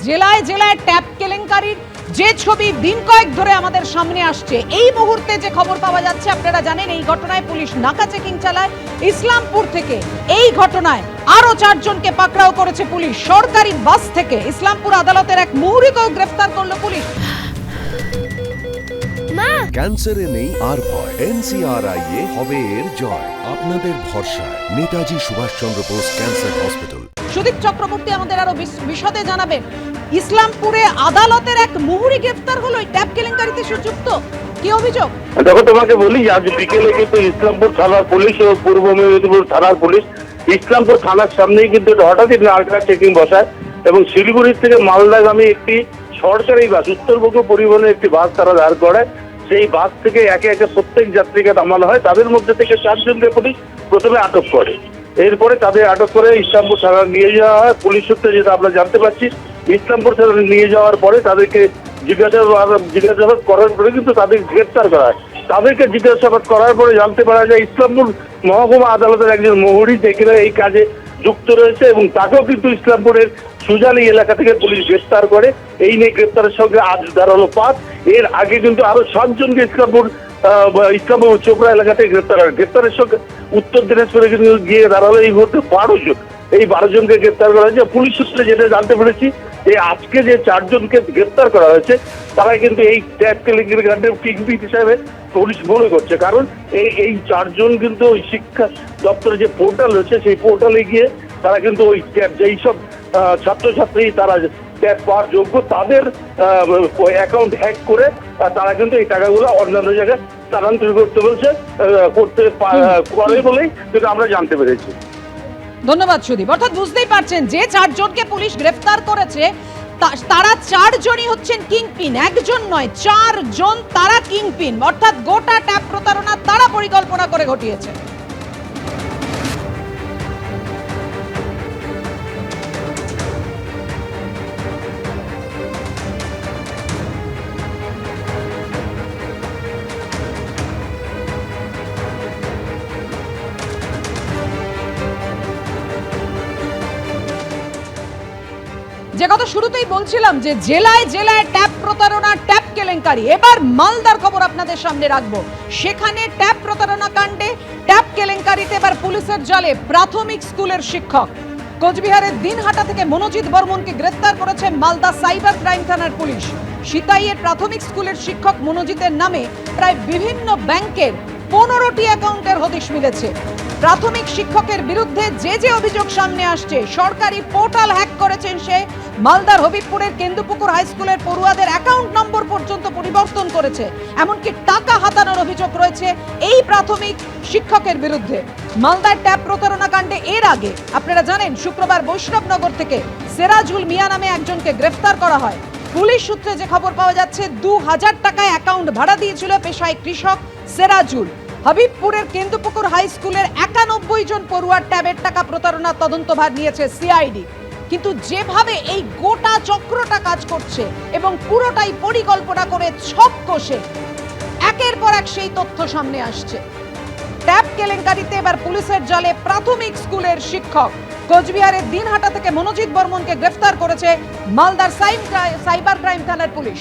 জেলায় জেলায় ট্যাপ কেলেঙ্কারির যে ছবি দিন কয়েক ধরে আমাদের সামনে আসছে, এই মুহূর্তে যে খবর পাওয়া যাচ্ছে আপনারা জানেন, এই ঘটনায় পুলিশ নাকা চেকিং চালায় ইসলামপুর থেকে। এই ঘটনায় আরো 4 জনকে পাকড়াও করেছে পুলিশ। সরকারি বাস থেকে ইসলামপুর আদালতের এক মুহুরিকেও গ্রেফতার করলো পুলিশ। ক্যান্সারে নেই আর ভয়, NCRI হবে এর জয়। আপনাদের ভরসা নেতাজি সুভাষচন্দ্র বোস ক্যান্সার হসপিটাল। সুদীপ চক্রবর্তী আমাদের আরো বিশদে জানাবেন, ইসলামপুরে আদালতের এক মুহুরি গ্রেফতার হলো এই ট্যাপ কেলেঙ্কারিতে যুক্ত। কি অভিযোগ? দেখো, তোমাকে বলি, আজ বিকেলে কিন্তু ইসলামপুর থানার পুলিশ ও পূর্ব মেদিনীপুর থানার পুলিশ ইসলামপুর থানার সামনেই কিন্তু হঠাৎই নাকা চেকিং বসায় এবং শিলিগুড়ি থেকে মালদাগামী একটি সরকারি বাস, উত্তরবঙ্গ পরিবহনের একটি বাস তারা দাঁড় করে। সেই বাস থেকে একে একে প্রত্যেক যাত্রীকে নামানো হয়। তাদের মধ্যে থেকে 4 জনকে পুলিশ প্রথমে আটক করে। এরপরে তাদের আটক করে ইসলামপুর থানায় নিয়ে যাওয়া হয়। পুলিশ সূত্রে যেটা আমরা জানতে পারছি, ইসলামপুর থানায় নিয়ে যাওয়ার পরে তাদেরকে জিজ্ঞাসাবাদ করার পরে কিন্তু তাদের গ্রেপ্তার করা হয়। তাদেরকে জিজ্ঞাসাবাদ করার পরে জানতে পারা যায় ইসলামপুর মহকুমা আদালতের একজন মহুরি কিনা এই কাজে যুক্ত রয়েছে এবং তাকেও কিন্তু ইসলামপুরের সুজালি এলাকা থেকে পুলিশ গ্রেপ্তার করে। এই নিয়ে গ্রেপ্তারের সঙ্গে আজ দাঁড়ালো 5। এর আগে কিন্তু আরো 7 জনকে ইসলামপুর চোপড়া এলাকা থেকে গ্রেপ্তার হয়। গ্রেপ্তারের সঙ্গে উত্তর দিনাজপুরে কিন্তু গিয়ে দাঁড়ালো এই মুহূর্তে 12 জন। এই 12 জনকে গ্রেপ্তার করা হয়েছে। পুলিশ সূত্রে যেটা জানতে পেরেছি, যে আজকে যে 4 জনকে গ্রেপ্তার করা হয়েছে তারা কিন্তু এই ট্যাপ কেলেঙ্কারি কাণ্ডের কিংপিন হিসাবে পুলিশ মনে করছে। কারণ এই 4 জন কিন্তু ওই শিক্ষা দপ্তরের যে পোর্টাল রয়েছে সেই পোর্টালে গিয়ে তারা কিন্তু ওই ট্যাপ, যেই সব ছাত্রছাত্রী তারা ট্যাপ পাওয়ার যোগ্য, তাদের অ্যাকাউন্ট হ্যাক করে তারা কিন্তু এই টাকাগুলো অন্যান্য জায়গায় স্থানান্তর করতে করে বলেই কিন্তু আমরা জানতে পেরেছি। ধন্যবাদ সুদীপ। অর্থাৎ বুঝতেই পারছেন যে 4 জনকে পুলিশ গ্রেফতার করেছে তারা 4 জনই হচ্ছেন কিংপিন, একজন নয় 4 জন তারা কিংপিন। অর্থাৎ গোটা ট্যাপ প্রতারণা তারা পরিকল্পনা করে ঘটিয়েছে। যে কথা শুরুতেই বলছিলাম, যে জেলায় জেলায় ট্যাপ প্রতারণা, ট্যাপ কেলেঙ্কারি, এবার মালদার খবর আপনাদের সামনে রাখবো। সেখানে ট্যাপ প্রতারণা কাণ্ডে, ট্যাপ কেলেঙ্কারিতে এবার পুলিশের জালে প্রাথমিক স্কুলের শিক্ষক। কোচবিহারের দিনহাটা থেকে মনোজিৎ বর্মনকে গ্রেফতার করেছে মালদা সাইবার ক্রাইম থানার পুলিশ। সিতাইয়ের প্রাথমিক স্কুলের শিক্ষক মনোজিতের নামে প্রায় বিভিন্ন ব্যাংকের 15টি অ্যাকাউন্টের হদিশ মিলেছে। প্রাথমিক শিক্ষকের বিরুদ্ধে যে অভিযোগ সামনে আসছে, সরকারি পোর্টাল হ্যাক করেছেন সে, মালদার হবিবপুরের কেন্দুপুকুর হাই স্কুলের পড়ুয়াদের অ্যাকাউন্ট নম্বর পর্যন্ত পরিবর্তন করেছে, এমনকি টাকা হাতানোর অভিযোগ রয়েছে এই প্রাথমিক শিক্ষকের বিরুদ্ধে। মালদার ট্যাপ প্রতারণা কাণ্ডে এর আগে আপনারা জানেন, শুক্রবার বৈষ্ণবনগর থেকে সেরাজুল মিয়া নামে একজনকে গ্রেফতার করা হয়। পুলিশ সূত্রে যে খবর পাওয়া যাচ্ছে, 2000 টাকায় অ্যাকাউন্ট ভাড়া দিয়েছিল পেশায় কৃষক সেরাজুল। হবিবপুরের কেন্দুপুকুর হাই স্কুলের 91 জন পড়ুয়ার ট্যাবের টাকা প্রতারণার তদন্তভার নিয়েছে সিআইডি। কিন্তু যেভাবে এই গোটা চক্রটা কাজ করছে এবং পুরোটাই পরিকল্পনা করে ছক কষে একের পর এক সেই তথ্য সামনে আসছে। ট্যাপ কেলেঙ্কারিতে এবার পুলিশের জালে প্রাথমিক স্কুলের শিক্ষক। কোচবিহারের দিনহাটা থেকে মনোজিৎ বর্মনকে গ্রেফতার করেছে মালদার সাইবার ক্রাইম থানার পুলিশ।